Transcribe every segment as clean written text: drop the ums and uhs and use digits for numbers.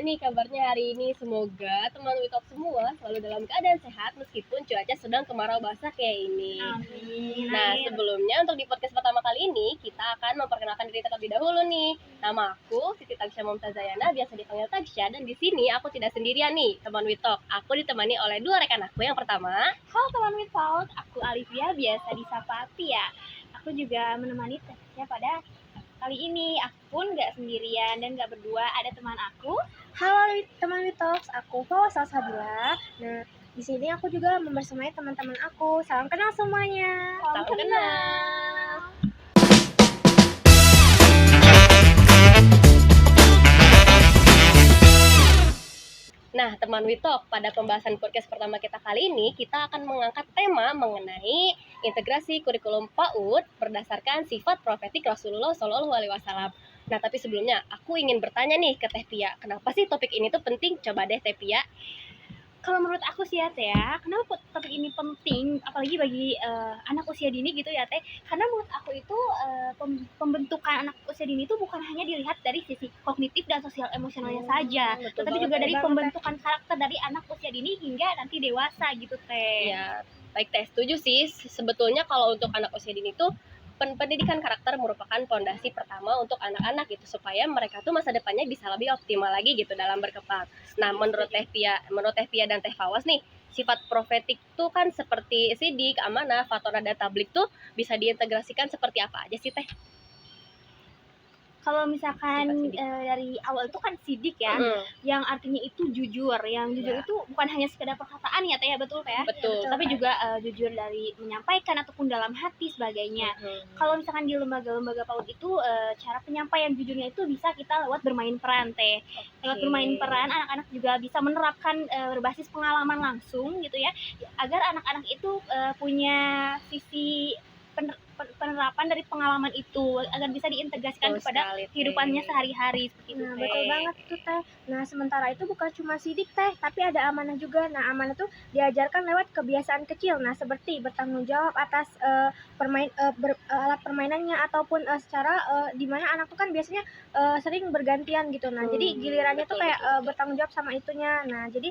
nih kabarnya hari ini? Semoga teman Witok semua selalu dalam keadaan sehat meskipun cuaca sedang kemarau basah kayak ini. Amin. Nah, sebelumnya untuk di podcast pertama kali ini kita akan memperkenalkan diri terlebih dahulu nih. Nama aku Siti Tagsya Mumtazayana, biasa dipanggil Tagsya, dan di sini aku tidak sendirian nih, teman Witok. Aku ditemani oleh dua rekan aku. Yang pertama, Halo teman Witok, aku Alivia, biasa disapa Tia. Aku juga menemani Tagsya pada kali ini. Aku pun nggak sendirian dan nggak berdua, ada teman aku. Halo teman Witox, aku Fawaz Salsabila. Nah, di sini aku juga membersamai teman-teman aku. Salam kenal semuanya. salam kenal. Nah, teman Witok, pada pembahasan podcast pertama kita kali ini, kita akan mengangkat tema mengenai integrasi kurikulum PAUD berdasarkan sifat profetik Rasulullah SAW. Nah, tapi sebelumnya, aku ingin bertanya nih ke Teh Pia, kenapa sih topik ini tuh penting? Coba deh Teh Pia. Kalau menurut aku sih ya Teh, kenapa topik ini penting, apalagi bagi anak usia dini gitu ya Teh? Karena menurut aku itu pembentukan anak usia dini itu bukan hanya dilihat dari sisi kognitif dan sosial emosionalnya saja, betul tetapi banget, juga dari banget, pembentukan karakter dari anak usia dini hingga nanti dewasa gitu Teh. Ya, baik Teh, setuju sih. Sebetulnya kalau untuk anak usia dini tuh pendidikan karakter merupakan fondasi pertama untuk anak-anak gitu, supaya mereka tuh masa depannya bisa lebih optimal lagi gitu dalam berkembang. Nah, menurut Teh Pia dan Teh Fawaz nih, sifat profetik tuh kan seperti sidik, amanah, fatonah, dan tablik tuh bisa diintegrasikan seperti apa aja sih Teh? Kalau misalkan Sifat sidik. dari awal itu kan sidik ya, yang artinya itu jujur. Yang jujur Ya. itu bukan hanya sekedar perkataan ya Teh, ya betul Teh ya? Betul. Tapi juga jujur dari menyampaikan ataupun dalam hati sebagainya. Kalau misalkan di lembaga-lembaga PAUD itu cara penyampaian jujurnya itu bisa kita lewat bermain peran Teh. Lewat bermain peran anak-anak juga bisa menerapkan berbasis pengalaman langsung gitu ya, agar anak-anak itu punya sisi penerapan dari pengalaman itu agar bisa diintegrasikan Betul kepada sekali, Teh. kehidupannya sehari-hari seperti itu Nah, Teh. betul banget tuh Teh. Nah, sementara itu bukan cuma sidik Teh, tapi ada amanah juga. Nah, amanah tuh diajarkan lewat kebiasaan kecil. Nah, seperti bertanggung jawab atas alat permainannya ataupun secara di mana anak tuh kan biasanya sering bergantian gitu. Nah, jadi gilirannya tuh betul, kayak betul. bertanggung jawab sama itunya. Nah, jadi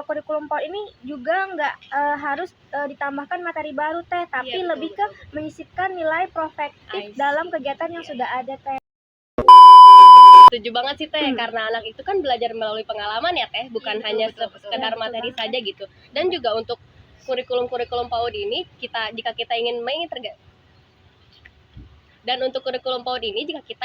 kurikulum PAUD ini juga nggak harus ditambahkan materi baru Teh, tapi Iya, betul, lebih ke menyisipkan nilai profektif I see. dalam kegiatan yang sudah ada Teh. Setuju banget sih Teh, karena anak itu kan belajar melalui pengalaman ya Teh, bukan Betul, hanya betul, betul. sekedar Betul materi banget. saja gitu. Dan juga untuk kurikulum PAUD ini, jika kita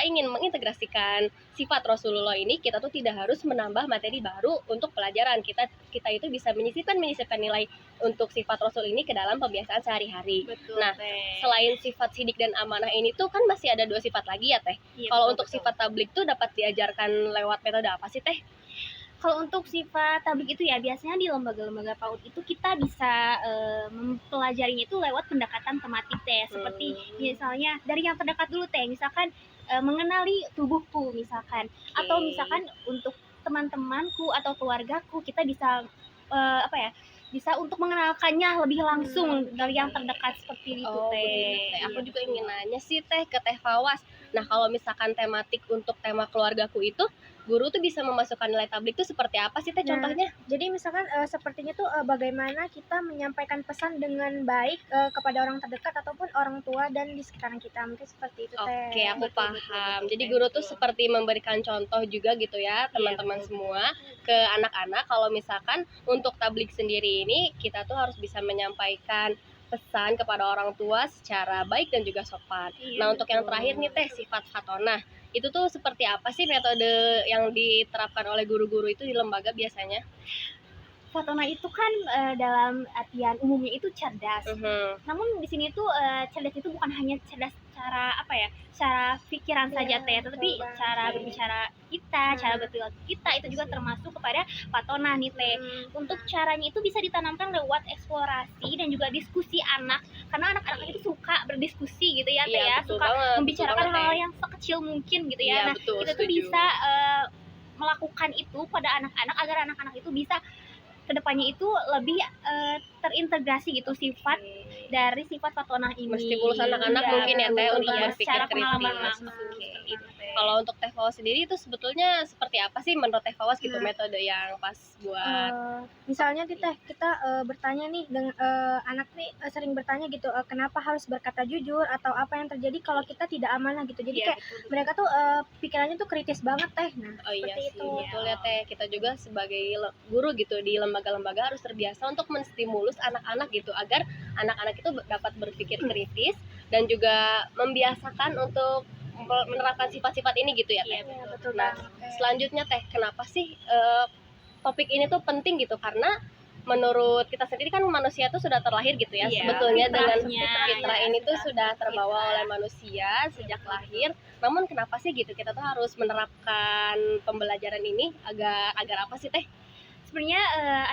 ingin mengintegrasikan sifat Rasulullah ini, kita tuh tidak harus menambah materi baru untuk pelajaran. Kita itu bisa menyisipkan nilai untuk sifat Rasul ini ke dalam pembiasaan sehari-hari. Betul, Nah, Teh. selain sifat sidik dan amanah ini tuh kan masih ada 2 sifat lagi ya Teh. Iya, Kalau betul, untuk betul. sifat tablik tuh dapat diajarkan lewat metode apa sih Teh? Kalau untuk sifat tablik itu ya biasanya di lembaga-lembaga PAUD itu kita bisa mempelajarinya itu lewat pendekatan tematik Teh, seperti misalnya dari yang terdekat dulu Teh, misalkan mengenali tubuhku misalkan, atau misalkan untuk teman-temanku atau keluargaku kita bisa bisa untuk mengenalkannya lebih langsung dari yang terdekat seperti itu Oh, Teh. begitu, Teh. Aku Iya, juga betul. ingin nanya sih Teh ke Teh Fawaz. Nah, kalau misalkan tematik untuk tema keluargaku itu, guru tuh bisa memasukkan nilai tablik itu seperti apa sih Teh Nah, contohnya? Jadi misalkan sepertinya tuh bagaimana kita menyampaikan pesan dengan baik kepada orang terdekat ataupun orang tua dan di sekitaran kita, mungkin seperti itu Teh. Oke, aku Betul, paham. betul, Jadi Teh, guru tuh betul. seperti memberikan contoh juga gitu ya, teman-teman betul. semua ke anak-anak. Kalau misalkan untuk tablik sendiri ini, kita tuh harus bisa menyampaikan pesan kepada orang tua secara baik dan juga sopan. Iya, Nah, untuk yang betul. terakhir nih Teh, sifat fatonah. Itu tuh seperti apa sih metode yang diterapkan oleh guru-guru itu di lembaga biasanya? Fatonah itu kan dalam artian umumnya itu cerdas. Namun di sini tuh cerdas itu bukan hanya cerdas secara secara pikiran saja Teh, tetapi betul banget. cara berbicara kita, cara berperilaku kita itu juga termasuk kepada fatonah nih Teh. Untuk caranya itu bisa ditanamkan lewat eksplorasi dan juga diskusi anak, karena anak-anak itu suka berdiskusi gitu ya Teh Iya, ya, betul suka banget, membicarakan betul banget, hal Teh. yang sekecil mungkin gitu ya. Iya, Nah, betul, kita tuh setuju. bisa melakukan itu pada anak-anak agar anak-anak itu bisa kedepannya itu lebih terintegrasi gitu sifat dari sifat fatonah ini. Meskipun anak-anak Iya, mungkin ya Teh betul, untuk iya, berpikir secara kritis. pengalaman langsung. Oke. Seperti itu, Teh. kalau untuk Teh Fawas sendiri itu sebetulnya seperti apa sih menurut Teh Fawas gitu Nah. metode yang pas buat Misalnya nih Teh, kita bertanya nih dengan anak nih sering bertanya gitu, kenapa harus berkata jujur atau apa yang terjadi kalau kita tidak amanah gitu. Jadi Iya, kayak betul. mereka tuh pikirannya tuh kritis banget Teh. Nah, Oh iya seperti sih, itu. betul ya Teh. Kita juga sebagai guru gitu di lembaga-lembaga harus terbiasa untuk menstimulus anak-anak gitu agar anak-anak itu dapat berpikir kritis dan juga membiasakan untuk menerapkan sifat-sifat ini gitu ya Teh. Iya, betul Nah, banget Teh. selanjutnya Teh, kenapa sih topik ini tuh penting gitu? Karena menurut kita sendiri kan manusia tuh sudah terlahir gitu ya. Iya, Sebetulnya dengan fitrahnya, fitrah ya, ini tuh fitrah sudah terbawa kita. oleh manusia sejak lahir. Namun kenapa sih gitu kita tuh harus menerapkan pembelajaran ini agar apa sih Teh? Sebenarnya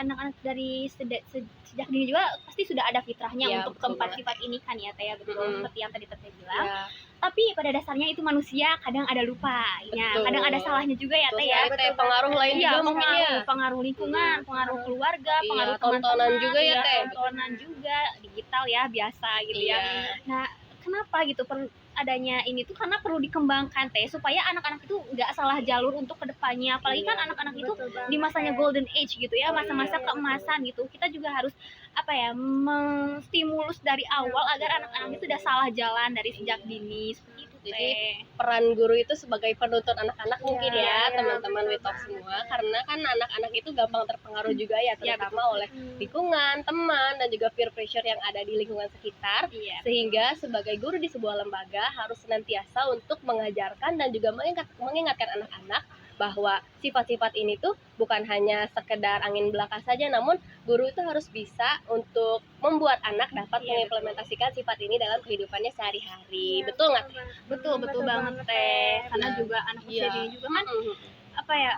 anak-anak dari sejak dini juga pasti sudah ada fitrahnya Iya, untuk betul keempat banget. sifat ini kan ya Teh, ya, betul. Mm-mm. Seperti yang tadi Teteh bilang. Ya, Tapi pada dasarnya itu manusia kadang ada lupanya, Betul. kadang ada salahnya juga ya betul Teh ya. sekali, Teh. Pengaruh lain Iya, juga mungkin ya. pengaruh lingkungan, pengaruh keluarga, Iya, pengaruh tontonan teman-teman, juga ya, iya, Teh. tontonan juga, digital ya, biasa gitu ya. Iya. Nah, kenapa gitu perlu adanya ini tuh karena perlu dikembangkan Teh supaya anak-anak itu nggak salah jalur untuk kedepannya. Apalagi kan Iya, anak-anak itu Betul banget, di masanya Teh. golden age gitu ya, Oh, masa-masa iya, keemasan gitu. Kita juga harus apa ya, menstimulus dari awal agar anak-anak itu udah salah jalan dari sejak dini seperti itu Jadi, Teh. peran guru itu sebagai penuntun anak-anak mungkin Iya, ya, iya, teman-teman betul Witok banget. semua, karena kan anak-anak itu gampang terpengaruh juga ya, Iya, terutama oleh Hmm. lingkungan, teman, dan juga peer pressure yang ada di lingkungan sekitar. Iya. Sehingga sebagai guru di sebuah lembaga harus senantiasa untuk mengajarkan dan juga mengingatkan anak-anak bahwa sifat-sifat ini tuh bukan hanya sekedar angin belaka saja, namun guru itu harus bisa untuk membuat anak dapat Iya, mengimplementasikan sifat ini dalam kehidupannya sehari-hari. Iya, Betul nggak? Betul banget Teh. Karena Nah, juga anak usia iya. dini juga kan Mm-mm. apa ya,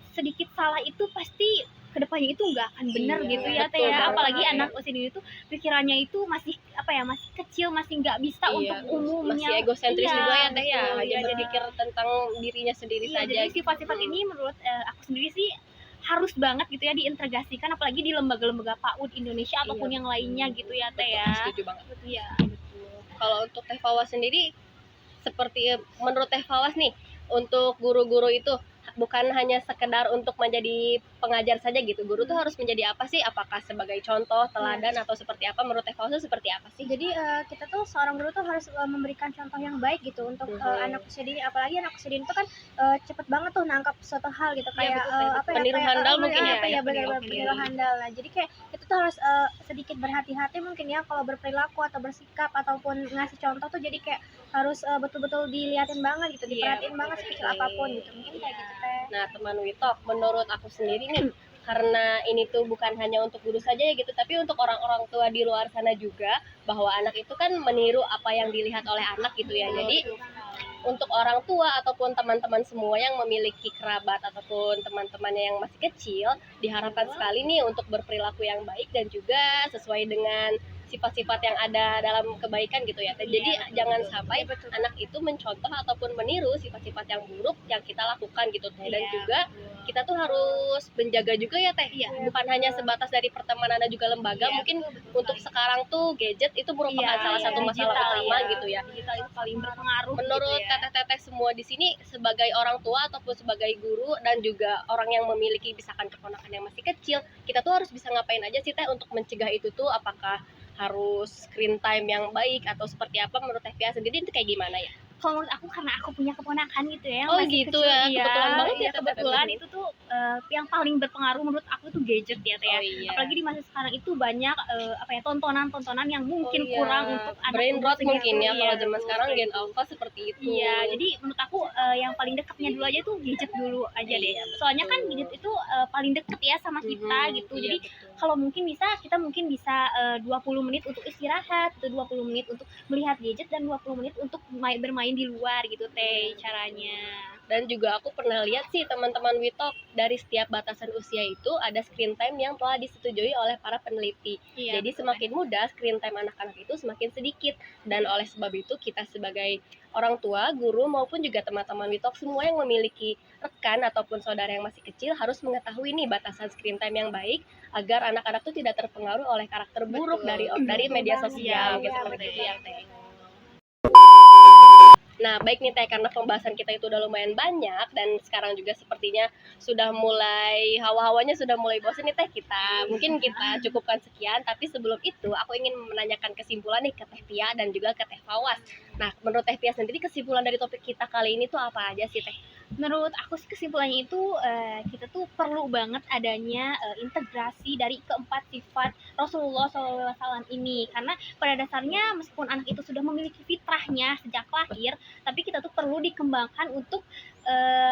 sedikit salah itu pasti kedepannya itu nggak akan benar Iya, gitu ya Teh betul ya. banget, Apalagi Teh. anak usia dini itu pikirannya itu masih apa ya, masih kecil, masih nggak bisa Iya, untuk umumnya. masih egosentris Iya, juga ya Teh ya, betul. hanya Iya, jadi berpikir tentang dirinya sendiri iya, saja. jadi sifat-sifat ini menurut aku sendiri sih harus banget gitu ya diintegrasikan, apalagi di lembaga-lembaga PAUD Indonesia ataupun Iya, yang lainnya gitu ya Teh Betul, ya. setuju banget. Iya. Kalau untuk Teh Fawas sendiri, seperti menurut Teh Fawas nih, untuk guru-guru itu bukan hanya sekedar untuk menjadi pengajar saja gitu. Guru tuh harus menjadi apa sih? Apakah sebagai contoh, teladan, atau seperti apa? Menurut Teh Fawas itu seperti apa sih? Jadi kita tuh seorang guru tuh harus memberikan contoh yang baik gitu untuk anak usia dini, apalagi anak usia dini itu kan cepet banget tuh nangkap suatu hal gitu kayak betul, apa ya, Peniru kayak, handal mungkin ya, apa ya, peniru peniru handal. Nah, jadi kayak kita tuh harus sedikit berhati-hati mungkin ya kalau berperilaku atau bersikap ataupun ngasih contoh tuh, jadi kayak harus betul-betul diliatin banget gitu, Iya, diperhatiin banget sekecil Oke. apapun gitu. Mungkin kayak gitu Teh. Nah, teman Witok, menurut aku sendiri nih, karena ini tuh bukan hanya untuk guru saja ya gitu, tapi untuk orang-orang tua di luar sana juga, bahwa anak itu kan meniru apa yang dilihat oleh anak gitu ya. Jadi untuk orang tua ataupun teman-teman semua yang memiliki kerabat ataupun teman-temannya yang masih kecil, diharapkan sekali nih untuk berperilaku yang baik dan juga sesuai dengan sifat-sifat yang ada dalam kebaikan gitu ya. Jadi jangan sampai anak itu mencontoh ataupun meniru sifat-sifat yang buruk yang kita lakukan gitu Teh. Dan Iya, juga kita tuh harus menjaga juga ya Teh. Iya, Bukan hanya sebatas dari pertemanan dan juga lembaga. Iya, Mungkin untuk sekarang tuh gadget itu merupakan salah satu masalah digital, utama ya. gitu ya. Digital itu paling berpengaruh Menurut gitu ya. teteh-teteh semua di sini sebagai orang tua ataupun sebagai guru dan juga orang yang memiliki misalkan keponakan yang masih kecil, kita tuh harus bisa ngapain aja sih Teh untuk mencegah itu tuh? Apakah harus screen time yang baik atau seperti apa? Menurut Teh Pia sendiri itu kayak gimana ya? Kalau menurut aku karena aku punya keponakan gitu ya, yang Oh, masih gitu kecil, ya. iya, Kebetulan banget ya, iya, Teh. kebetulan itu tuh yang paling berpengaruh menurut aku tuh gadget ya Teh ya. Oh iya. Apalagi di masa sekarang itu banyak apa ya, tontonan-tontonan yang mungkin Oh iya. kurang untuk anak brain umur rot segitu. mungkin ya, Iya, kalau zaman betul, sekarang kayak Gen gitu. Alpha seperti itu. Iya, jadi menurut aku yang paling dekatnya dulu aja tuh gadget dulu aja deh. Iya, Soalnya kan betul. gadget itu paling deket ya sama kita gitu. Iya, Jadi betul. kalau mungkin kita mungkin bisa 20 menit untuk istirahat, atau 20 menit untuk melihat gadget dan 20 menit untuk bermain di luar gitu Teh caranya. Dan juga aku pernah lihat sih teman-teman Witok, dari setiap batasan usia itu ada screen time yang telah disetujui oleh para peneliti. Iya, Jadi betul, semakin muda screen time anak-anak itu semakin sedikit. Dan oleh sebab itu kita sebagai orang tua, guru maupun juga teman-teman Witok semua yang memiliki rekan ataupun saudara yang masih kecil harus mengetahui nih batasan screen time yang baik agar anak-anak itu tidak terpengaruh oleh karakter buruk Betul. dari media Betul sosial banget. gitu Iya, seperti itu ya Teh. Nah, baik nih Teh, karena pembahasan kita itu udah lumayan banyak dan sekarang juga sepertinya sudah mulai hawa-hawanya sudah mulai bosan nih Teh kita. Mungkin kita cukupkan sekian, tapi sebelum itu aku ingin menanyakan kesimpulan nih ke Teh Tia dan juga ke Teh Fawas. Nah, menurut Teh Tia sendiri kesimpulan dari topik kita kali ini tuh apa aja sih Teh? Menurut aku sih kesimpulannya itu kita tuh perlu banget adanya integrasi dari keempat sifat Rasulullah SAW ini, karena pada dasarnya meskipun anak itu sudah memiliki fitrahnya sejak lahir, tapi kita tuh perlu dikembangkan untuk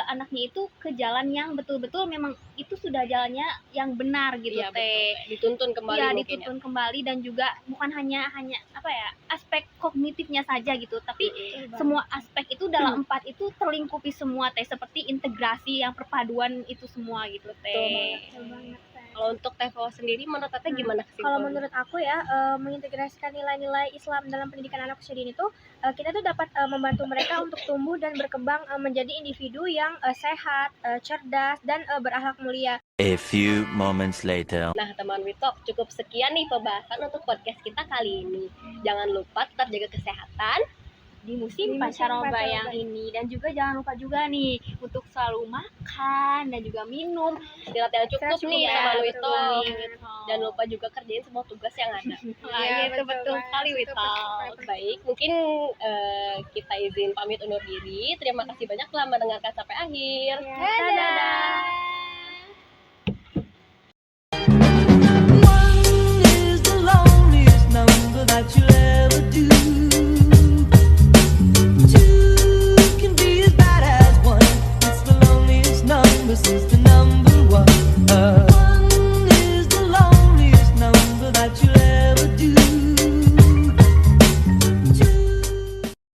anaknya itu ke jalan yang betul-betul memang itu sudah jalannya yang benar gitu Iya, Teh. betul. Dituntun kembali Iya, mungkin ya. dituntun kembali dan juga bukan hanya apa ya, aspek kognitifnya saja gitu, tapi semua aspek itu dalam empat itu terlingkupi semua Teh, seperti integrasi yang perpaduan itu semua gitu Teh. Betul banget, Teh. Kalau untuk Teh Fawas sendiri menurut Teh gimana Kalau kesimpulannya? menurut aku ya, mengintegrasikan nilai-nilai Islam dalam pendidikan anak usia dini itu, kita tuh dapat membantu mereka untuk tumbuh dan berkembang menjadi individu yang sehat, cerdas, dan berakhlak mulia. A few moments later. Nah, teman Witok, cukup sekian nih pembahasan untuk podcast kita kali ini. Jangan lupa tetap jaga kesehatan. Di musim Di musim pancaroba pancaroba yang ini, dan juga jangan lupa juga nih untuk selalu makan dan juga minum Istirahat yang cukup Istirahat nih, cukup teman ya, Witok. betul. Jangan lupa juga kerjain semua tugas yang ada. Nah, Iya, itu betul Mas. sekali Itu Wital. betul. Baik, mungkin kita izin pamit undur diri. Terima kasih banyak telah mendengarkan sampai akhir. Ya, Dadah.